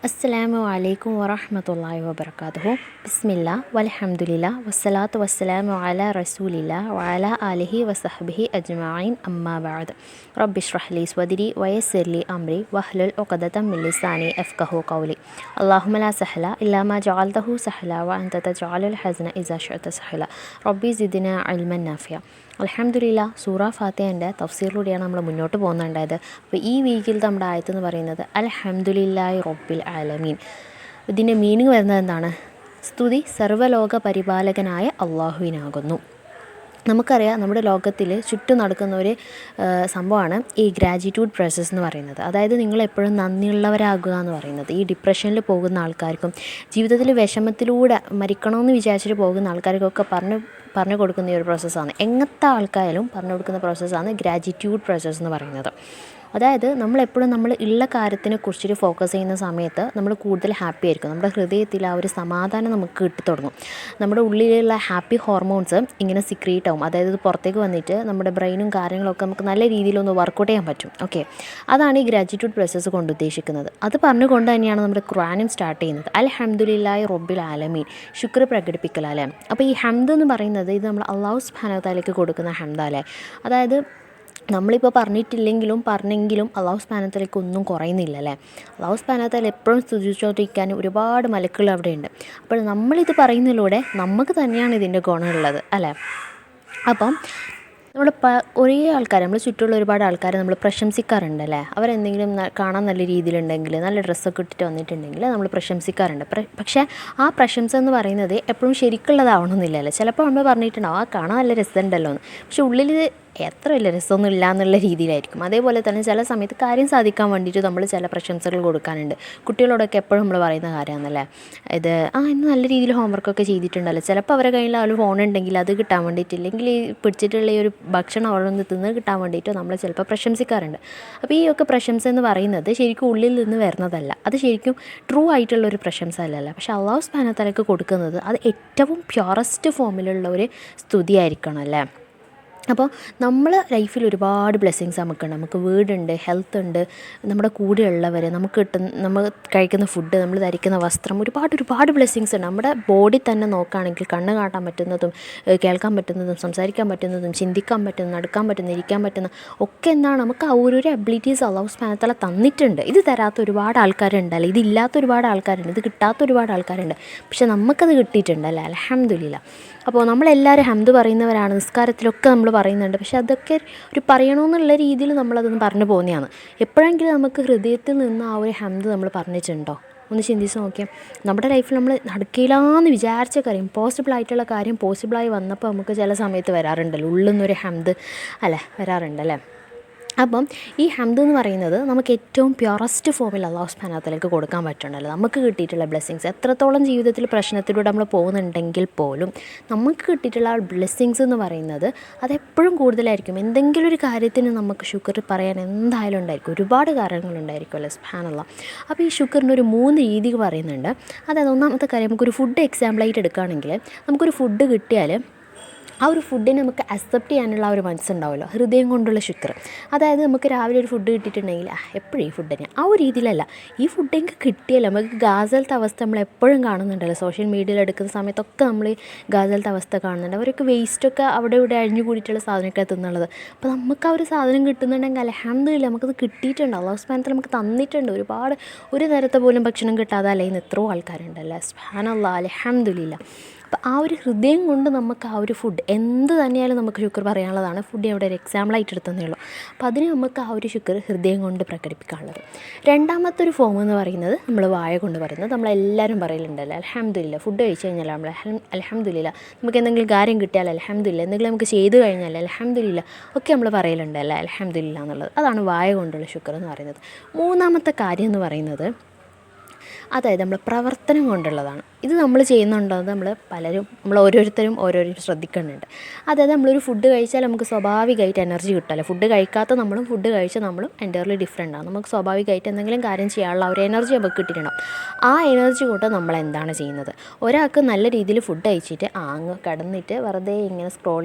അസ്സലാമു അലൈക്കും വറഹ്മത്തുള്ളാഹി വബറകാതുഹു. ബിസ്മില്ലാ വൽഹംദുലില്ലാ വസ്സലാത്തു വസ്സലാമു അലാ റസൂലില്ലാ വഅലാ ആലിഹി വസഹ്ബിഹി അജ്മഈൻ അമ്മാ ബഅദ്. റബ്ബി ഇശ്റഹ് ലി സ്വദ്രി വയസ്സിർ ലി അംരി വഹ്ലുൽ ഉഖ്ദതം മിൻ ലിസാനി യഫ്ഖഹു ഖൗലി. അല്ലാഹുമ്മ ലാ സഹ്ല ഇല്ലാ മാ ജഅൽതഹു സഹ്ല വഅൻത തജ്അലുൽ ഹസ്ന ഇസാ ശിഅത സഹ്ല. റബ്ബി സിദ്നാ ഇൽമൻ നാഫിയ. അൽഹംദുലില്ലാ, സൂറ ഫാത്തിഹയുടെ തഫ്സീറിലൂടെയാണ് നമ്മൾ മുന്നോട്ട് പോകുന്നുണ്ടായത്. അപ്പോൾ ഈ വീക്കിൽ നമ്മുടെ ആയത്തെന്ന് പറയുന്നത് അൽഹംദുലില്ലാഹി റബ്ബിൽ ആലമീൻ. ഇതിൻ്റെ മീനിങ് വരുന്നത് എന്താണ്? സ്തുതി സർവ്വലോക പരിപാലകനായ അള്ളാഹുവിനാകുന്നു. നമുക്കറിയാം, നമ്മുടെ ലോകത്തിൽ ചുറ്റും നടക്കുന്ന ഒരു സംഭവമാണ് ഈ ഗ്രാറ്റിറ്റ്യൂഡ് പ്രോസസ്സ് എന്ന് പറയുന്നത്. അതായത് നിങ്ങളെപ്പോഴും നന്ദിയുള്ളവരാകുക എന്ന് പറയുന്നത്. ഈ ഡിപ്രഷനിൽ പോകുന്ന ആൾക്കാർക്കും ജീവിതത്തിൽ വിഷമത്തിലൂടെ മരിക്കണമെന്ന് വിചാരിച്ചിട്ട് പോകുന്ന ആൾക്കാർക്കൊക്കെ പറഞ്ഞു കൊടുക്കുന്ന ഈ ഒരു പ്രോസസ്സാണ്. എങ്ങനത്തെ ആൾക്കാരും പറഞ്ഞു കൊടുക്കുന്ന പ്രോസസ്സാണ് ഗ്രാറ്റിറ്റ്യൂഡ് പ്രോസസ്സ് എന്ന് പറയുന്നത്. അതായത് നമ്മളെപ്പോഴും നമ്മൾ ഉള്ള കാര്യത്തിനെ കുറിച്ചിട്ട് ഫോക്കസ് ചെയ്യുന്ന സമയത്ത് നമ്മൾ കൂടുതൽ ഹാപ്പി ആയിരിക്കും. നമ്മുടെ ഹൃദയത്തിൽ ആ ഒരു സമാധാനം നമുക്ക് കിട്ടിത്തുടങ്ങും. നമ്മുടെ ഉള്ളിലുള്ള ഹാപ്പി ഹോർമോൺസ് ഇങ്ങനെ സിക്രീറ്റ് ആവും. അതായത് ഇത് പുറത്തേക്ക് വന്നിട്ട് നമ്മുടെ ബ്രെയിനും കാര്യങ്ങളൊക്കെ നമുക്ക് നല്ല രീതിയിലൊന്ന് വർക്കൗട്ട് ചെയ്യാൻ പറ്റും. ഓക്കെ, അതാണ് ഈ ഗ്രാറ്റിറ്റ്യൂഡ് പ്രോസസ്സ് കൊണ്ട് ഉദ്ദേശിക്കുന്നത്. അത് പറഞ്ഞുകൊണ്ട് തന്നെയാണ് നമ്മുടെ ഖുർആനും സ്റ്റാർട്ട് ചെയ്യുന്നത്. അൽഹംദുലില്ലാഹി റബ്ബിൽ ആലമീൻ, ശുക്ർ പ്രകടിപ്പിക്കൽ അല്ലേ. അപ്പോൾ ഈ ഹംദ് എന്ന് പറയുന്നത് ഇത് നമ്മൾ അല്ലാഹു സുബ്ഹാനഹു വ തആലയ്ക്ക് കൊടുക്കുന്ന ഹംദല്ലേ. അതായത് നമ്മളിപ്പോൾ പറഞ്ഞിട്ടില്ലെങ്കിലും പറഞ്ഞെങ്കിലും അല്ലാഹു സുബ്ഹാനഹു വ തആലയ്ക്ക് ഒന്നും കുറയുന്നില്ല അല്ലേ. അല്ലാഹു സുബ്ഹാനഹു വ തആല എപ്പോഴും സ്തുതിച്ചുകൊണ്ടിരിക്കാൻ ഒരുപാട് മലക്കുകൾ അവിടെയുണ്ട്. അപ്പോൾ നമ്മളിത് പറയുന്നതിലൂടെ നമുക്ക് തന്നെയാണ് ഇതിൻ്റെ ഗുണമുള്ളത് അല്ലേ. അപ്പം നമ്മൾ ഒരേ ആൾക്കാർ, നമ്മൾ ചുറ്റുമുള്ള ഒരുപാട് ആൾക്കാരെ നമ്മൾ പ്രശംസിക്കാറുണ്ട് അല്ലേ. അവരെന്തെങ്കിലും കാണാൻ നല്ല രീതിയിലുണ്ടെങ്കിൽ, നല്ല ഡ്രസ്സൊക്കെ ഇട്ടിട്ട് വന്നിട്ടുണ്ടെങ്കിൽ നമ്മൾ പ്രശംസിക്കാറുണ്ട്. പക്ഷേ ആ പ്രശംസ എന്ന് പറയുന്നത് എപ്പോഴും ശരിക്കുള്ളതാവണമെന്നില്ലല്ലോ. ചിലപ്പോൾ നമ്മൾ പറഞ്ഞിട്ടുണ്ടാവും ആ കാണാൻ നല്ല രസമുണ്ടല്ലോ എന്ന്, പക്ഷെ ഉള്ളിൽ എത്ര വലിയ രസമൊന്നും ഇല്ല എന്നുള്ള രീതിയിലായിരിക്കും. അതേപോലെ തന്നെ ചില സമയത്ത് കാര്യം സാധിക്കാൻ വേണ്ടിയിട്ട് നമ്മൾ ചില പ്രശംസകൾ കൊടുക്കാനുണ്ട്. കുട്ടികളോടൊക്കെ എപ്പോഴും നമ്മൾ പറയുന്ന കാര്യമാണെന്നല്ലേ, ഇത് ഇന്ന് നല്ല രീതിയിൽ ഹോംവർക്കൊക്കെ ചെയ്തിട്ടുണ്ടല്ലോ. ചിലപ്പോൾ അവരുടെ കയ്യിൽ ആ ഒരു ഫോൺ ഉണ്ടെങ്കിൽ അത് കിട്ടാൻ വേണ്ടിയിട്ട്, ഇല്ലെങ്കിൽ ഈ പിടിച്ചിട്ടുള്ള ഈ ഒരു ഭക്ഷണം അവിടെ നിന്ന് തിന്ന് കിട്ടാൻ വേണ്ടിയിട്ട് നമ്മൾ ചിലപ്പോൾ പ്രശംസിക്കാറുണ്ട്. അപ്പോൾ ഈ ഒക്കെ പ്രശംസ എന്ന് പറയുന്നത് ശരിക്കും ഉള്ളിൽ നിന്ന് വരുന്നതല്ല. അത് ശരിക്കും ട്രൂ ആയിട്ടുള്ളൊരു പ്രശംസ അല്ലല്ലോ. പക്ഷേ അല്ലാഹു സുബ്ഹാനഹു വ തആലയ്ക്ക് കൊടുക്കുന്നത് അത് ഏറ്റവും പ്യുറസ്റ്റ് ഫോമിലുള്ള ഒരു സ്തുതിയായിരിക്കണം അല്ലേ. അപ്പോൾ നമ്മൾ ലൈഫിൽ ഒരുപാട് ബ്ലെസ്സിങ്സ് നമുക്കുണ്ട്. നമുക്ക് വീടുണ്ട്, ഹെൽത്ത് ഉണ്ട്, നമ്മുടെ കൂടെയുള്ളവർ, നമ്മൾ കഴിക്കുന്ന ഫുഡ്, നമ്മൾ ധരിക്കുന്ന വസ്ത്രം, ഒരുപാട് ബ്ലെസ്സിങ്സ് ഉണ്ട്. നമ്മുടെ ബോഡി തന്നെ നോക്കുകയാണെങ്കിൽ കണ്ണ് കാണാൻ പറ്റുന്നതും കേൾക്കാൻ പറ്റുന്നതും സംസാരിക്കാൻ പറ്റുന്നതും ചിന്തിക്കാൻ പറ്റുന്നതും നടക്കാൻ പറ്റുന്നതും ഇരിക്കാൻ പറ്റുന്ന ഒക്കെ എന്താണ്, നമുക്ക് ആ ഒരു അബിലിറ്റീസ് അല്ലാഹു സുബ്ഹാനഹു വ തആല തന്നിട്ടുണ്ട്. ഇത് തരാത്ത ഒരുപാട് ആൾക്കാരുണ്ട് അല്ലേ, ഇതില്ലാത്ത ഒരുപാട് ആൾക്കാരുണ്ട്, ഇത് കിട്ടാത്ത ഒരുപാട് ആൾക്കാരുണ്ട്. പക്ഷെ നമുക്കത് കിട്ടിയിട്ടുണ്ട് അല്ലേ, അൽഹംദുലില്ലാ. അപ്പോൾ നമ്മളെല്ലാവരും ഹംദ് പറയുന്നവരാണ്, നിസ്കാരത്തിലൊക്കെ നമ്മൾ പറയുന്നുണ്ട്. പക്ഷെ അതൊക്കെ ഒരു പറയണമെന്നുള്ള രീതിയിൽ നമ്മളതൊന്ന് പറഞ്ഞു പോകുന്നതാണ്. എപ്പോഴെങ്കിലും നമുക്ക് ഹൃദയത്തിൽ നിന്ന് ആ ഒരു ഹംദ് നമ്മൾ പറഞ്ഞിട്ടുണ്ടോ? ഒന്ന് ചിന്തിച്ച് നോക്കിയാൽ നമ്മുടെ ലൈഫിൽ നമ്മൾ നടക്കില്ലാന്ന് വിചാരിച്ച കാര്യം, ഇമ്പോസിബിൾ ആയിട്ടുള്ള കാര്യം പോസിബിളായി വന്നപ്പോൾ നമുക്ക് ചില സമയത്ത് വരാറുണ്ടല്ലോ, ഉള്ളിൽ നിന്നൊരു ഹംദ് അല്ലേ വരാറുണ്ടല്ലേ. അപ്പം ഈ ഹംദ് എന്ന് പറയുന്നത് നമുക്ക് ഏറ്റവും പ്യുറസ്റ്റ് ഫോമിൽ അല്ലാഹു സുബ്ഹാനഹു വ തആലയ്ക്ക് കൊടുക്കാൻ പറ്റുന്നുണ്ടല്ലോ. നമുക്ക് കിട്ടിയിട്ടുള്ള ബ്ലെസ്സിങ്സ് എത്രത്തോളം ജീവിതത്തിൽ പ്രശ്നത്തിലൂടെ നമ്മൾ പോകുന്നുണ്ടെങ്കിൽ പോലും നമുക്ക് കിട്ടിയിട്ടുള്ള ആ ബ്ലെസ്സിങ്സ് എന്ന് പറയുന്നത് അതെപ്പോഴും കൂടുതലായിരിക്കും. എന്തെങ്കിലും ഒരു കാര്യത്തിന് നമുക്ക് ശുക്ർ പറയാൻ എന്തായാലും ഉണ്ടായിരിക്കും, ഒരുപാട് കാരണങ്ങളുണ്ടായിരിക്കും അല്ലേ. സുബ്ഹാനല്ലാഹ്. അപ്പോൾ ഈ ശുക്റിൻ്റെ ഒരു 3 രീതി പറയുന്നുണ്ട്. അതായത് ഒന്നാമത്തെ കാര്യം, നമുക്കൊരു ഫുഡ് എക്സാമ്പിളായിട്ട് എടുക്കുകയാണെങ്കിൽ, നമുക്കൊരു ഫുഡ് കിട്ടിയാൽ ആ ഒരു ഫുഡിനെ നമുക്ക് അക്സെപ്റ്റ് ചെയ്യാനുള്ള ആ ഒരു മനസ്സുണ്ടാവുമല്ലോ, ഹൃദയം കൊണ്ടുള്ള ശുക്ർ. അതായത് നമുക്ക് രാവിലെ ഒരു ഫുഡ് കിട്ടിയിട്ടുണ്ടെങ്കിൽ എപ്പോഴും ഈ ഫുഡ് തന്നെ ആ ഒരു രീതിയിലല്ല, ഈ ഫുഡ് എനിക്ക് കിട്ടിയല്ലോ. നമുക്ക് ഗാസലത്തെ അവസ്ഥ നമ്മൾ എപ്പോഴും കാണുന്നുണ്ടല്ലോ, സോഷ്യൽ മീഡിയയിൽ എടുക്കുന്ന സമയത്തൊക്കെ നമ്മൾ ഗാസലത്തെ അവസ്ഥ കാണുന്നുണ്ട്. അവരൊക്കെ വേസ്റ്റൊക്കെ അവിടെ ഇവിടെ അഴിഞ്ഞു കൂടിയിട്ടുള്ള സാധനമൊക്കെ തിന്നുള്ളത്. അപ്പോൾ നമുക്ക് ആ ഒരു സാധനം കിട്ടുന്നുണ്ടെങ്കിൽ അൽഹംദുലില്ലാ, നമുക്കത് കിട്ടിയിട്ടുണ്ട്. അല്ലാഹു സുബ്ഹാനഹു വ തആല നമുക്ക് തന്നിട്ടുണ്ട്. ഒരുപാട് ഒരു നേരത്തെ പോലും ഭക്ഷണം കിട്ടാതെ അലയുന്ന എത്രയോ ആൾക്കാരുണ്ടല്ലേ. സുബ്ഹാനല്ലാഹ്, അൽഹംദുലില്ലാ. അപ്പോൾ ആ ഒരു ഹൃദയം കൊണ്ട് നമുക്ക് ആ ഒരു ഫുഡ് എന്ത് തന്നെയായാലും നമുക്ക് ശുക്ർ പറയാനുള്ളതാണ്. ഫുഡ് അവിടെ ഒരു എക്സാമ്പിളായിട്ട് എടുത്തതേ ഉള്ളൂ. അപ്പോൾ അതിന് നമുക്ക് ആ ഒരു ശുക്ർ ഹൃദയം കൊണ്ട് പ്രകടിപ്പിക്കാനുള്ളത്. രണ്ടാമത്തെ ഒരു ഫോം എന്ന് പറയുന്നത് നമ്മൾ വായ കൊണ്ട് പറയുന്നത്. നമ്മളെല്ലാവരും പറയലുണ്ടല്ലോ അൽഹംദുലില്ലാ. ഫുഡ് കഴിച്ച് കഴിഞ്ഞാൽ നമ്മൾ അൽഹംദുലില്ലാ, നമുക്ക് എന്തെങ്കിലും കാര്യം കിട്ടിയാൽ അൽഹംദുലില്ലാ, എന്തെങ്കിലും നമുക്ക് ചെയ്ത് കഴിഞ്ഞാൽ അൽഹംദുലില്ലാ ഒക്കെ നമ്മൾ പറയലുണ്ടല്ലോ അൽഹംദുലില്ലാ എന്നുള്ളത്. അതാണ് വായ കൊണ്ടുള്ള ശുക്ർ എന്ന് പറയുന്നത്. മൂന്നാമത്തെ കാര്യം എന്ന് പറയുന്നത് അതായത് നമ്മൾ പ്രവർത്തനം കൊണ്ടുള്ളതാണ്. ഇത് നമ്മൾ ചെയ്യുന്നുണ്ടോ നമ്മൾ ഓരോരുത്തരും ശ്രദ്ധിക്കുന്നുണ്ട്. അതായത് നമ്മളൊരു ഫുഡ് കഴിച്ചാൽ നമുക്ക് സ്വാഭാവികമായിട്ട് എനർജി കിട്ടുമല്ലോ. ഫുഡ് കഴിക്കാത്ത നമ്മളും ഫുഡ് കഴിച്ച നമ്മളും എൻ്റയർലി ഡിഫറെൻ്റ് ആണ്. നമുക്ക് സ്വാഭാവികമായിട്ട് എന്തെങ്കിലും കാര്യം ചെയ്യാനുള്ള ഒരു എനർജി നമുക്ക് കിട്ടിയിട്ടുണ്ടാവും. ആ എനർജി കൊണ്ട് നമ്മൾ എന്താണ് ചെയ്യുന്നത്? ഒരാൾക്ക് നല്ല രീതിയിൽ ഫുഡ് കഴിച്ചിട്ട് അങ്ങ് കിടന്നിട്ട് വെറുതെ ഇങ്ങനെ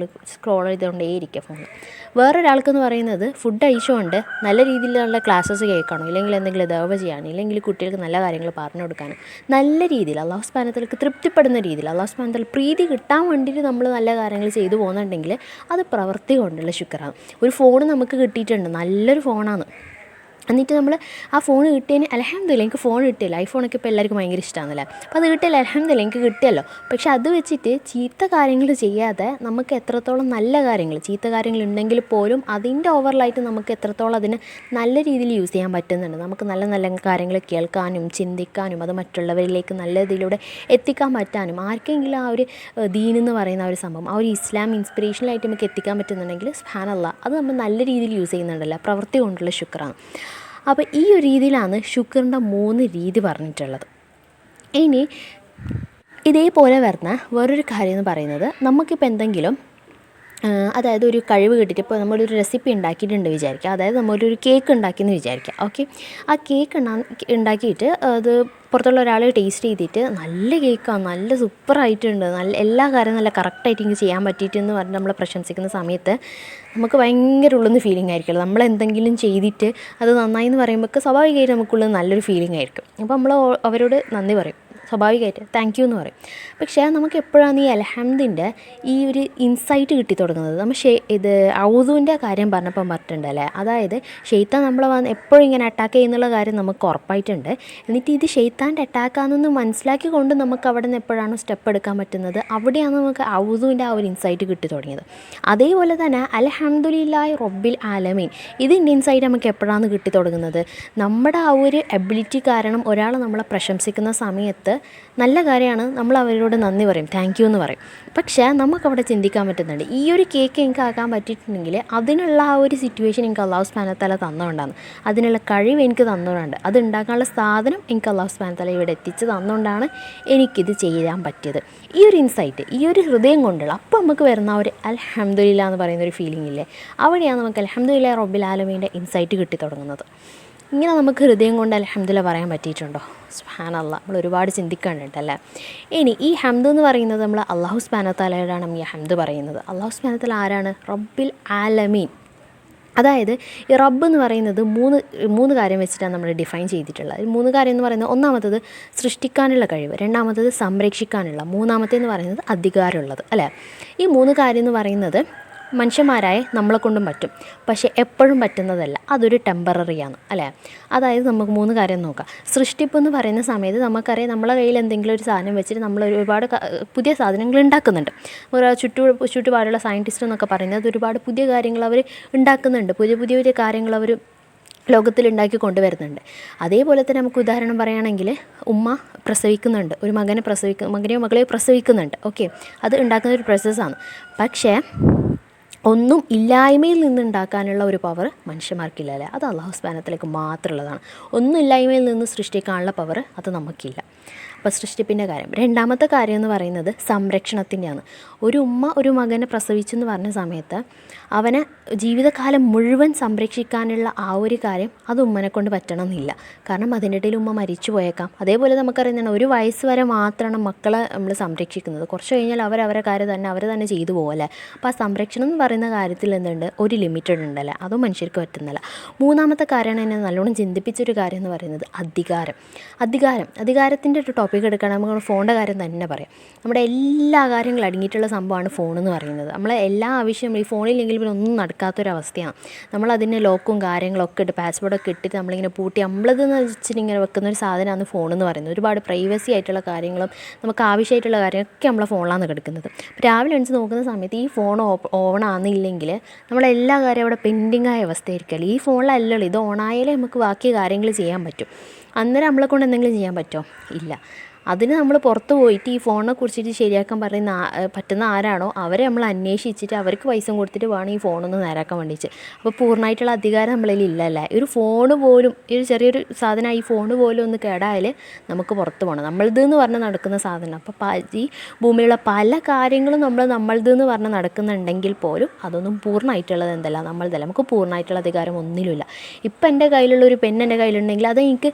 സ്ക്രോൾ ചെയ്തുകൊണ്ടേയിരിക്കുക ഫോൺ. വേറൊരാൾക്കെന്ന് പറയുന്നത് ഫുഡ് കഴിച്ചുകൊണ്ട് നല്ല രീതിയിലുള്ള ക്ലാസ്സസ് കേൾക്കണം, ഇല്ലെങ്കിൽ എന്തെങ്കിലും ദഅവ ചെയ്യാൻ, ഇല്ലെങ്കിൽ കുട്ടികൾക്ക് നല്ല കാര്യങ്ങൾ പറഞ്ഞു കൊടുക്കാൻ, നല്ല രീതിയിൽ അല്ലാഹു സുബ്ഹാനഹു വ തആലക്ക് തൃപ്തിപ്പെടുന്ന രീതിയിൽ അല്ലാഹു സുബ്ഹാനഹു വ തആല പ്രീതി കിട്ടാൻ വേണ്ടിയിട്ട് നമ്മൾ നല്ല കാര്യങ്ങൾ ചെയ്തു പോകുന്നുണ്ടെങ്കിൽ അത് പ്രവൃത്തി കൊണ്ടുള്ള ശുക്റാണ്. ഒരു ഫോൺ നമുക്ക് കിട്ടിയിട്ടുണ്ട്, നല്ലൊരു ഫോണാണ്. എന്നിട്ട് നമ്മൾ ആ ഫോൺ കിട്ടിയതിന് അൽഹംദുലില്ലാ എനിക്ക് ഫോൺ കിട്ടിയല്ലോ. ഐഫോണൊക്കെ ഇപ്പോൾ എല്ലാവർക്കും ഭയങ്കര ഇഷ്ടമാണല്ലേ. അപ്പോൾ അത് കിട്ടിയല്ലോ, അൽഹംദുലില്ലാ എനിക്ക് കിട്ടിയല്ലോ. പക്ഷെ അത് വെച്ചിട്ട് ചീത്ത കാര്യങ്ങൾ ചെയ്യാതെ നമുക്ക് എത്രത്തോളം നല്ല കാര്യങ്ങൾ, ചീത്ത കാര്യങ്ങൾ ഉണ്ടെങ്കിൽ പോലും അതിൻ്റെ ഓവറിലായിട്ട് നമുക്ക് എത്രത്തോളം അതിന് നല്ല രീതിയിൽ യൂസ് ചെയ്യാൻ പറ്റുന്നുണ്ട്. നമുക്ക് നല്ല നല്ല കാര്യങ്ങൾ കേൾക്കാനും ചിന്തിക്കാനും അത് മറ്റുള്ളവരിലേക്ക് നല്ല ഇതിലൂടെ എത്തിക്കാൻ പറ്റാനും, ആർക്കെങ്കിലും ആ ഒരു ദീനെന്ന് പറയുന്ന ആ ഒരു സംഭവം, ആ ഒരു ഇസ്ലാം ഇൻസ്പിറേഷനായിട്ട് നമുക്ക് എത്തിക്കാൻ പറ്റുന്നുണ്ടെങ്കിൽ സുബ്ഹാനല്ലാഹ് അത് നമ്മൾ നല്ല രീതിയിൽ യൂസ് ചെയ്യുന്നുണ്ടല്ലോ. പ്രവൃത്തി കൊണ്ടുള്ള ശുക്റാണ്. അപ്പോൾ ഈ ഒരു രീതിയിലാണ് ശുക്റിൻ്റെ 3 രീതി പറഞ്ഞിട്ടുള്ളത്. ഇനി ഇതേപോലെ വരുന്ന വേറൊരു കാര്യം എന്ന് പറയുന്നത്, നമുക്കിപ്പോൾ എന്തെങ്കിലും അതായത് ഒരു കഴിവ് കിട്ടിയിട്ട് ഇപ്പോൾ നമ്മളൊരു റെസിപ്പി ഉണ്ടാക്കിയിട്ടുണ്ട് വിചാരിക്കുക. അതായത് നമ്മളൊരു കേക്ക് ഉണ്ടാക്കിയെന്ന് വിചാരിക്കുക. ഓക്കെ, ആ കേക്ക് ഉണ്ടാക്കിയിട്ട് അത് പുറത്തുള്ള ഒരാൾ ടേസ്റ്റ് ചെയ്തിട്ട് നല്ല കേക്കാണ്, നല്ല സൂപ്പറായിട്ടുണ്ട്, നല്ല എല്ലാ കാര്യവും നല്ല കറക്റ്റായിട്ട് എനിക്ക് ചെയ്യാൻ പറ്റിയിട്ടെന്ന് പറഞ്ഞ് നമ്മളെ പ്രശംസിക്കുന്ന സമയത്ത് നമുക്ക് ഭയങ്കര ഉള്ളുന്ന ഫീലിംഗ് ആയിരിക്കുമല്ലോ. നമ്മളെന്തെങ്കിലും ചെയ്തിട്ട് അത് നന്നായി എന്ന് പറയുമ്പോൾ സ്വാഭാവികമായിട്ട് നമുക്കുള്ളത് നല്ലൊരു ഫീലിംഗ് ആയിരിക്കും. അപ്പോൾ നമ്മൾ അവരോട് നന്ദി പറയും, സ്വാഭാവികമായിട്ട് താങ്ക് യു എന്ന് പറയും. പക്ഷേ നമുക്ക് എപ്പോഴാണ് ഈ അൽഹംദിൻ്റെ ഈ ഒരു ഇൻസൈറ്റ് കിട്ടി തുടങ്ങുന്നത്? നമ്മൾ ഇത് ഔദുവിൻ്റെ കാര്യം പറഞ്ഞിട്ടുണ്ടല്ലേ, അതായത് ഷെയ്ത്താൻ നമ്മളെ എപ്പോഴും ഇങ്ങനെ അറ്റാക്ക് ചെയ്യുന്നുള്ള കാര്യം നമുക്ക് ഉറപ്പായിട്ടുണ്ട്. എന്നിട്ട് ഇത് ഷെയ്ത്താൻ്റെ അറ്റാക്കാണെന്ന് മനസ്സിലാക്കിക്കൊണ്ട് നമുക്ക് അവിടെ നിന്ന് എപ്പോഴാണ് സ്റ്റെപ്പ് എടുക്കാൻ പറ്റുന്നത്, അവിടെയാണ് നമുക്ക് ഔദുവിൻ്റെ ആ ഒരു ഇൻസൈറ്റ് കിട്ടി തുടങ്ങിയത്. അതേപോലെ തന്നെ അൽഹംദുലില്ലാഹി റബ്ബിൽ ആലമീൻ ഇതിൻ്റെ ഇൻസൈറ്റ് നമുക്ക് എപ്പോഴാണ് കിട്ടി തുടങ്ങുന്നത്? നമ്മുടെ ആ ഒരു എബിലിറ്റി കാരണം ഒരാൾ നമ്മളെ പ്രശംസിക്കുന്ന സമയത്ത് നല്ല കാര്യമാണ്, നമ്മൾ അവരോട് നന്ദി പറയും, താങ്ക് യു എന്ന് പറയും. പക്ഷേ നമുക്കവിടെ ചിന്തിക്കാൻ പറ്റുന്നുണ്ട്, ഈ ഒരു കേക്ക് എനിക്ക് ആക്കാൻ പറ്റിയിട്ടുണ്ടെങ്കിൽ അതിനുള്ള ആ ഒരു സിറ്റുവേഷൻ എനിക്ക് അല്ലാഹു സുബ്ഹാനഹു വ തആല തന്നുകൊണ്ടാണ്, അതിനുള്ള കഴിവ് എനിക്ക് തന്നുകൊണ്ടാണ്, അത് ഉണ്ടാക്കാനുള്ള സാധനം എനിക്ക് അല്ലാഹു സുബ്ഹാനഹു വ തആല ഇവിടെ എത്തിച്ച് തന്നുകൊണ്ടാണ് എനിക്കിത് ചെയ്യാൻ പറ്റിയത്. ഈ ഒരു ഇൻസൈറ്റ്, ഈ ഒരു ഹൃദയം കൊണ്ടുള്ള അപ്പോൾ നമുക്ക് വരുന്ന ഒരു അൽഹംദുലില്ലാ എന്ന് പറയുന്ന ഒരു ഫീലിംഗ് ഇല്ലേ, അവിടെയാണ് നമുക്ക് അൽഹംദുലില്ലാഹി റബ്ബിൽ ആലമീൻ്റെ ഇൻസൈറ്റ് കിട്ടി തുടങ്ങുന്നത്. ഇങ്ങനെ നമുക്ക് ഹൃദയം കൊണ്ട് അൽഹംദുലില്ലാ പറയാൻ പറ്റിയിട്ടുണ്ടോ? സുബ്ഹാനല്ലാഹ്, നമ്മൾ ഒരുപാട് ചിന്തിക്കാനുണ്ടല്ലേ. ഇനി ഈ ഹംദ് എന്ന് പറയുന്നത് നമ്മൾ അല്ലാഹു സുബ്ഹാനഹു വ തആലയോടാണ് ഈ ഹംദ് പറയുന്നത്. അല്ലാഹു സുബ്ഹാനഹു വ തആല ആരാണ്? റബ്ബിൽ ആലമീൻ. അതായത് ഈ റബ്ബ് എന്ന് പറയുന്നത് മൂന്ന് കാര്യം വെച്ചിട്ടാണ് നമ്മൾ ഡിഫൈൻ ചെയ്തിട്ടുള്ളത്. 3 കാര്യം എന്ന് പറയുന്നത്, ഒന്നാമത്തത് സൃഷ്ടിക്കാനുള്ള കഴിവ്, രണ്ടാമത്തത് സംരക്ഷിക്കാനുള്ള, മൂന്നാമത്തേന്ന് പറയുന്നത് അധികാരമുള്ളത് അല്ലേ. ഈ 3 കാര്യം എന്ന് പറയുന്നത് മനുഷ്യന്മാരായ നമ്മളെ കൊണ്ടും പറ്റും, പക്ഷേ എപ്പോഴും പറ്റുന്നതല്ല, അതൊരു ടെമ്പററിയാണ് അല്ലേ. അതായത് നമുക്ക് 3 കാര്യം നോക്കാം. സൃഷ്ടിപ്പ് എന്ന് പറയുന്ന സമയത്ത് നമുക്കറിയാം, നമ്മളെ കയ്യിൽ എന്തെങ്കിലും ഒരു സാധനം വെച്ചിട്ട് നമ്മൾ ഒരുപാട് പുതിയ സാധനങ്ങൾ ഉണ്ടാക്കുന്നുണ്ട്. ചുറ്റുപാടുള്ള സയൻറ്റിസ്റ്റ് എന്നൊക്കെ പറയുന്നത് ഒരുപാട് പുതിയ കാര്യങ്ങൾ അവർ ഉണ്ടാക്കുന്നുണ്ട്, പുതിയ കാര്യങ്ങൾ അവർ ലോകത്തിൽ ഉണ്ടാക്കി കൊണ്ടുവരുന്നുണ്ട്. അതേപോലെ തന്നെ നമുക്ക് ഉദാഹരണം പറയുകയാണെങ്കിൽ, ഉമ്മ പ്രസവിക്കുന്നുണ്ട്, ഒരു മകനെയോ മകളെയോ പ്രസവിക്കുന്നുണ്ട്. ഓക്കെ, അത് ഉണ്ടാക്കുന്ന ഒരു പ്രോസസ്സാണ്. പക്ഷേ ഒന്നും ഇല്ലായ്മയിൽ നിന്നുണ്ടാക്കാനുള്ള ഒരു പവർ മനുഷ്യന്മാർക്കില്ല അല്ലേ, അത് അല്ലാഹു സുബ്ഹാനഹു വ തആലയ്ക്ക് മാത്രമുള്ളതാണ്. ഒന്നും ഇല്ലായ്മയിൽ നിന്ന് സൃഷ്ടിക്കാനുള്ള പവർ അത് നമുക്കില്ല. അപ്പോൾ സൃഷ്ടിപ്പിൻ്റെ കാര്യം. രണ്ടാമത്തെ കാര്യം എന്ന് പറയുന്നത് സംരക്ഷണത്തിൻ്റെയാണ്. ഒരു ഉമ്മ ഒരു മകനെ പ്രസവിച്ചെന്ന് പറഞ്ഞ സമയത്ത് അവനെ ജീവിതകാലം മുഴുവൻ സംരക്ഷിക്കാനുള്ള ആ ഒരു കാര്യം അത് ഉമ്മനെ കൊണ്ട് പറ്റണമെന്നില്ല. കാരണം അതിൻ്റെ ഇടയിൽ ഉമ്മ മരിച്ചു പോയേക്കാം. അതേപോലെ നമുക്കറിയുന്നതാണ്, ഒരു വയസ്സ് വരെ മാത്രമാണ് മക്കളെ നമ്മൾ സംരക്ഷിക്കുന്നത്. കുറച്ച് കഴിഞ്ഞാൽ അവരെ കാര്യം അവർ തന്നെ ചെയ്തു പോകുമല്ലേ. അപ്പോൾ ആ സംരക്ഷണം എന്ന് പറയുന്ന കാര്യത്തിൽ എന്തുണ്ട്, ഒരു ലിമിറ്റഡ് ഉണ്ടല്ലേ, അതും മനുഷ്യർക്ക് പറ്റുന്നില്ല. മൂന്നാമത്തെ കാര്യമാണ് എന്നെ നല്ലോണം ചിന്തിപ്പിച്ചൊരു കാര്യം എന്ന് പറയുന്നത് അധികാരത്തിൻ്റെ ഒരു ടോപ്പിക് എടുക്കുകയാണെങ്കിൽ നമുക്ക് ഫോണിൻ്റെ കാര്യം തന്നെ പറയാം. നമ്മുടെ എല്ലാ കാര്യങ്ങളും അടങ്ങിയിട്ടുള്ള സംഭവമാണ് ഫോണെന്ന് പറയുന്നത്. നമ്മളെ എല്ലാ ആവശ്യവും ഈ ഫോണില്ലെങ്കിൽ പിന്നെ ഒന്നും നടക്കാത്തൊരവസ്ഥയാണ്. നമ്മളതിന് ലോക്കും കാര്യങ്ങളൊക്കെ ഇട്ട് പാസ്വേഡൊക്കെ ഇട്ടിട്ട് നമ്മളിങ്ങനെ പൂട്ടി നമ്മളതെന്ന് വെച്ചിട്ട് ഇങ്ങനെ വെക്കുന്ന ഒരു സാധനമാണ് ഫോണെന്ന് പറയുന്നത്. ഒരുപാട് പ്രൈവസി ആയിട്ടുള്ള കാര്യങ്ങളും നമുക്ക് ആവശ്യമായിട്ടുള്ള കാര്യമൊക്കെ നമ്മളെ ഫോണിലാണ് കിടക്കുന്നത്. രാവിലെ എണിച്ച് നോക്കുന്ന സമയത്ത് ഈ ഫോൺ ഓണാകുന്നില്ലെങ്കിൽ നമ്മളെല്ലാ കാര്യം അവിടെ പെൻഡിങ് ആയ അവസ്ഥയായിരിക്കുമല്ലോ. ഈ ഫോണിലല്ലല്ലോ, ഇത് ഓണായാലേ നമുക്ക് ബാക്കി കാര്യങ്ങൾ ചെയ്യാൻ പറ്റും. അന്നേരം നമ്മളെ കൊണ്ട് എന്തെങ്കിലും ചെയ്യാൻ പറ്റുമോ? ഇല്ല. അതിന് നമ്മൾ പുറത്ത് പോയിട്ട് ഈ ഫോണിനെ കുറിച്ചിട്ട് ശരിയാക്കാൻ പറയുന്ന പറ്റുന്ന ആരാണോ അവരെ നമ്മൾ അന്വേഷിച്ചിട്ട് അവർക്ക് പൈസ കൊടുത്തിട്ട് വേണം ഈ ഫോണൊന്ന് നേരാക്കാൻ വേണ്ടിയിട്ട്. അപ്പോൾ പൂർണ്ണമായിട്ടുള്ള അധികാരം നമ്മളിൽ ഇല്ലല്ലേ. ഒരു ഫോണ് പോലും, ഒരു ചെറിയൊരു സാധനം ഈ ഫോണ് പോലും ഒന്ന് കേടായാൽ നമുക്ക് പുറത്ത് പോകണം. നമ്മളതെന്ന് പറഞ്ഞ് നടക്കുന്ന സാധനം. അപ്പോൾ ഈ ഭൂമിയിലുള്ള പല കാര്യങ്ങളും നമ്മളതെന്ന് പറഞ്ഞ് നടക്കുന്നുണ്ടെങ്കിൽ പോലും അതൊന്നും പൂർണ്ണമായിട്ടുള്ളത് എന്തല്ല നമ്മളതല്ല. നമുക്ക് പൂർണ്ണമായിട്ടുള്ള അധികാരം ഒന്നിലുമില്ല. ഇപ്പം എൻ്റെ കയ്യിലുള്ള ഒരു പെൻ എൻ്റെ കയ്യിലുണ്ടെങ്കിൽ അത് എനിക്ക്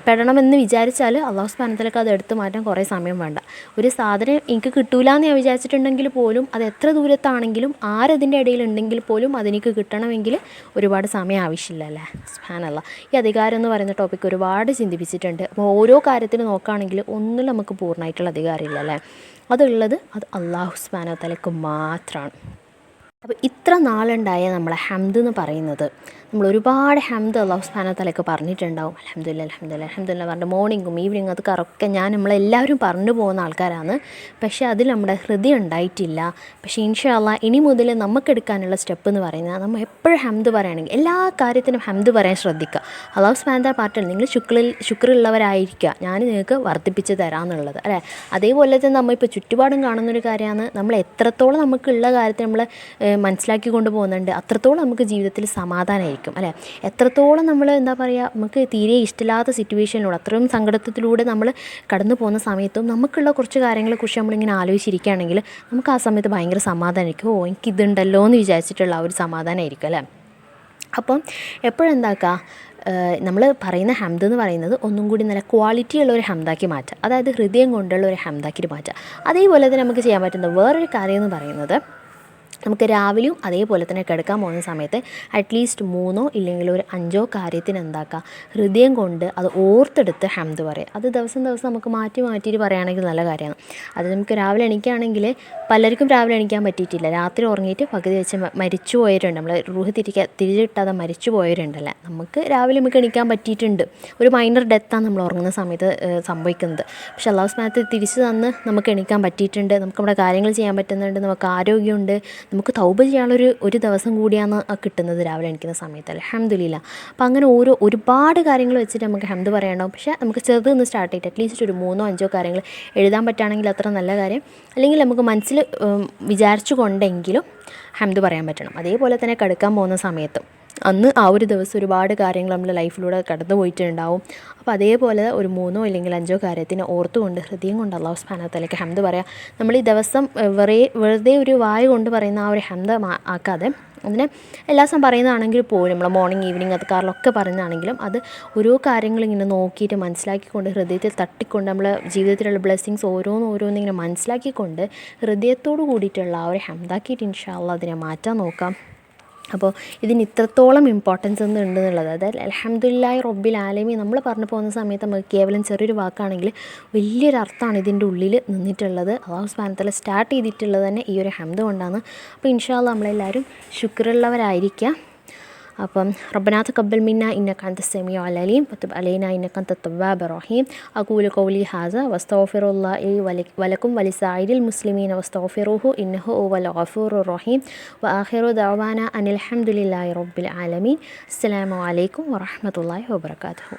പെടണമെന്ന് വിചാരിച്ചാൽ അള്ളാഹു സുബ്ഹാനഹു വ തആലക്ക് അത് എടുത്തു മാറ്റാൻ കുറേ സമയം വേണ്ട. ഒരു സാധനം എനിക്ക് കിട്ടൂല എന്ന് ഞാൻ വിചാരിച്ചിട്ടുണ്ടെങ്കിൽ പോലും അത് എത്ര ദൂരത്താണെങ്കിലും ആരതിൻ്റെ ഇടയിലുണ്ടെങ്കിൽ പോലും അതെനിക്ക് കിട്ടണമെങ്കിൽ ഒരുപാട് സമയം ആവശ്യമില്ലല്ലേ. സുബ്ഹാനല്ലാഹ്. ഈ അധികാരം എന്ന് പറയുന്ന ടോപ്പിക്ക് ഒരുപാട് ചിന്തിപ്പിച്ചിട്ടുണ്ട്. അപ്പോൾ ഓരോ കാര്യത്തിന് നോക്കുകയാണെങ്കിൽ ഒന്നിലും നമുക്ക് പൂർണ്ണമായിട്ടുള്ള അധികാരമില്ലല്ലേ. അതുള്ളത് അത് അള്ളാഹു സുബ്ഹാനഹു വ തആലക്ക് മാത്രമാണ്. അപ്പോൾ ഇത്ര നാളുണ്ടായ നമ്മളെ ഹംദ് എന്ന് പറയുന്നത് നമ്മൾ ഒരുപാട് ഹംദ് അല്ലാഹു സുബ്ഹാനഹു വ തആലക്ക് പറഞ്ഞിട്ടുണ്ടാവും. അൽഹംദുലില്ലാഹ് അൽഹംദുലില്ലാഹ് അൽഹംദുലില്ലാഹ് പറഞ്ഞിട്ട് മോർണിംഗും ഈവനിങ്ങും അത് കറക്റ്റ് നമ്മളെല്ലാവരും പറഞ്ഞു പോകുന്ന ആൾക്കാരാണ്. പക്ഷേ അതിൽ നമ്മുടെ ഹൃദയം ഉണ്ടായിട്ടില്ല. പക്ഷേ ഇൻഷാ അല്ലാഹ് ഇനി മുതൽ നമുക്കെടുക്കാനുള്ള സ്റ്റെപ്പ് എന്ന് പറയുന്നത് നമ്മൾ എപ്പോഴും ഹംദ് പറയുകയാണെങ്കിൽ എല്ലാ കാര്യത്തിനും ഹംദ് പറയാൻ ശ്രദ്ധിക്കുക. അല്ലാഹു സുബ്ഹാനഹു വ തആല പറഞ്ഞിട്ടുണ്ട് നിങ്ങൾ ശുക്റുള്ളവരായിരിക്കുക, ഞാൻ നിങ്ങൾക്ക് വർദ്ധിപ്പിച്ച് തരാമെന്നുള്ളത് അല്ലേ. അതേപോലെ തന്നെ നമ്മൾ ഇപ്പോൾ ചുറ്റുപാടും കാണുന്നൊരു കാര്യമാണ്, നമ്മൾ എത്രത്തോളം നമുക്കുള്ള കാര്യത്തിൽ നമ്മൾ മനസ്സിലാക്കി കൊണ്ട് പോകുന്നുണ്ട് അത്രത്തോളം നമുക്ക് ജീവിതത്തിൽ സമാധാനമായിരിക്കും അല്ലേ. എത്രത്തോളം നമ്മൾ എന്താ പറയുക, നമുക്ക് തീരെ ഇഷ്ടമില്ലാത്ത സിറ്റുവേഷനിലൂടെ അത്രയും സങ്കടത്തിലൂടെ നമ്മൾ കടന്നു പോകുന്ന സമയത്തും നമുക്കുള്ള കുറച്ച് കാര്യങ്ങളെക്കുറിച്ച് നമ്മളിങ്ങനെ ആലോചിച്ചിരിക്കുകയാണെങ്കിൽ നമുക്ക് ആ സമയത്ത് ഭയങ്കര സമാധാനമായിരിക്കും. എനിക്കിതുണ്ടല്ലോ എന്ന് വിചാരിച്ചിട്ടുള്ള ആ ഒരു സമാധാനമായിരിക്കും അല്ലേ. അപ്പം എപ്പോഴും എന്താക്കുക, നമ്മൾ പറയുന്ന ഹംദ് എന്ന് പറയുന്നത് ഒന്നും കൂടി നല്ല ക്വാളിറ്റിയുള്ള ഒരു ഹംദാക്കി മാറ്റുക. അതായത് ഹൃദയം കൊണ്ടുള്ള ഒരു ഹംദാക്കിയിട്ട് മാറ്റുക. അതേപോലെ തന്നെ നമുക്ക് ചെയ്യാൻ പറ്റുന്ന വേറൊരു കാര്യം എന്ന് പറയുന്നത് നമുക്ക് രാവിലെയും അതേപോലെ തന്നെ കിടക്കാൻ പോകുന്ന സമയത്ത് അറ്റ്ലീസ്റ്റ് 3 ഇല്ലെങ്കിൽ ഒരു 5 കാര്യത്തിന് എന്താക്കുക, ഹൃദയം കൊണ്ട് അത് ഓർത്തെടുത്ത് ഹംദ് പറയുക. അത് ദിവസം നമുക്ക് മാറ്റിയിട്ട് പറയുകയാണെങ്കിൽ നല്ല കാര്യമാണ്. അത് നമുക്ക് രാവിലെ എണീക്കുകയാണെങ്കിൽ പലർക്കും രാവിലെ എണീക്കാൻ പറ്റിയിട്ടില്ല, രാത്രി ഉറങ്ങിയിട്ട് പകുതി വെച്ച് മരിച്ചു പോയവരുണ്ട്, നമ്മൾ റൂഹ് തിരിച്ചിട്ടാതെ മരിച്ചു പോയവരുണ്ടല്ലേ. നമുക്ക് രാവിലെ നമുക്ക് എണീക്കാൻ പറ്റിയിട്ടുണ്ട്, ഒരു മൈനർ ഡെത്താണ് നമ്മൾ ഉറങ്ങുന്ന സമയത്ത് സംഭവിക്കുന്നത്. പക്ഷേ അല്ലാഹു സുബ്ഹാനഹു വ തആല തിരിച്ച് തന്ന് നമുക്ക് എണീക്കാൻ പറ്റിയിട്ടുണ്ട്, നമുക്ക് നമ്മുടെ കാര്യങ്ങൾ ചെയ്യാൻ പറ്റുന്നുണ്ട്, നമുക്ക് ആരോഗ്യമുണ്ട്, നമുക്ക് തൗബ ചെയ്യാനുള്ളൊരു ദിവസം കൂടിയാണ് കിട്ടുന്നത് രാവിലെ എണീക്കുന്ന സമയത്ത്. അൽഹംദുലില്ലാഹ്. അപ്പോൾ അങ്ങനെ ഒരുപാട് കാര്യങ്ങൾ വെച്ചിട്ട് നമുക്ക് ഹംദ് പറയാനുണ്ടാവും. പക്ഷേ നമുക്ക് ചെറുതൊന്ന് സ്റ്റാർട്ട് ചെയ്തിട്ട് അറ്റ്ലീസ്റ്റ് ഒരു 3-5 കാര്യങ്ങൾ എഴുതാൻ പറ്റുകയാണെങ്കിൽ അത്ര നല്ല കാര്യം. അല്ലെങ്കിൽ നമുക്ക് മനസ്സിൽ വിചാരിച്ചു കൊണ്ടെങ്കിലും ഹംദ് പറയാൻ പറ്റണം. അതേപോലെ തന്നെ കിടക്കാൻ പോകുന്ന സമയത്തും അന്ന് ആ ഒരു ദിവസം ഒരുപാട് കാര്യങ്ങൾ നമ്മുടെ ലൈഫിലൂടെ കടന്നു പോയിട്ടുണ്ടാവും. അപ്പോൾ അതേപോലെ ഒരു 3 അല്ലെങ്കിൽ 5 കാര്യത്തിന് ഓർത്തുകൊണ്ട് ഹൃദയം കൊണ്ട് അല്ലാഹു സുബ്ഹാനഹു വ തആലയ്ക്ക് ഹംദ് പറയാം. നമ്മൾ ഈ ദിവസം വെറുതെ ഒരു വായ കൊണ്ട് പറയുന്ന ആ ഒരു ഹംദ് ആക്കാതെ അതിനെ എല്ലാ ദിവസം പറയുന്നതാണെങ്കിൽ പോലും നമ്മൾ മോർണിംഗ് ഈവനിങ് അദ്കാറിലൊക്കെ പറയുന്നതാണെങ്കിലും അത് ഓരോ കാര്യങ്ങളിങ്ങനെ നോക്കിയിട്ട് മനസ്സിലാക്കിക്കൊണ്ട് ഹൃദയത്തിൽ തട്ടിക്കൊണ്ട് നമ്മളെ ജീവിതത്തിലുള്ള ബ്ലെസ്സിങ്സ് ഓരോന്നിങ്ങനെ മനസ്സിലാക്കിക്കൊണ്ട് ഹൃദയത്തോട് കൂടിയിട്ടുള്ള ആ ഒരു ഹംദാക്കിയിട്ട് ഇൻഷാ അല്ലാഹ് അതിനെ മാറ്റാൻ നോക്കാം. അപ്പോൾ ഇതിന് ഇത്രത്തോളം ഇമ്പോർട്ടൻസ് ഉണ്ടെന്നുള്ളത്, അതായത് അൽഹംദുലില്ലാഹി റബ്ബിൽ ആലമീൻ നമ്മൾ പറഞ്ഞു പോകുന്ന സമയത്ത് നമുക്ക് കേവലം ചെറിയൊരു വാക്കാണെങ്കിൽ വലിയൊരു അർത്ഥമാണ് ഇതിൻ്റെ ഉള്ളിൽ നിന്നിട്ടുള്ളത്. അല്ലാഹു സുബ്ഹാനഹു വ തആല സ്റ്റാർട്ട് ചെയ്തിട്ടുള്ളത് തന്നെ ഈ ഒരു ഹംദ് കൊണ്ടാണ്. അപ്പോൾ ഇൻഷാ അല്ലാഹ് നമ്മളെല്ലാവരും ശുക്റുള്ളവരായിരിക്കുക. അപ്പം റബ്ബനാ തഖബ്ബൽ മിന്നാ ഇന്നക അൻതസ് സമീഉൽ അലീം വതുബ് അലൈനാ ഇന്നക അൻതത് തവ്വാബുർ റഹീം. അഖൂലു ഖൗലി ഹാസ വസ്തഗ്ഫിറുല്ലാഹി വലക്കും വലിസായിരിൽ മുസ്ലിമീന വസ്തഗ്ഫിറുഹു ഇന്നഹു ഹുവൽ ഗഫൂറുർ റഹീം. വആഖിറു ദഅവാനാ അനിൽ ഹംദുലില്ലാഹി റബ്ബിൽ ആലമീൻ. അസ്സലാമു അലൈക്കും വറഹ്മത്തുള്ളാഹി വബറകാതുഹു.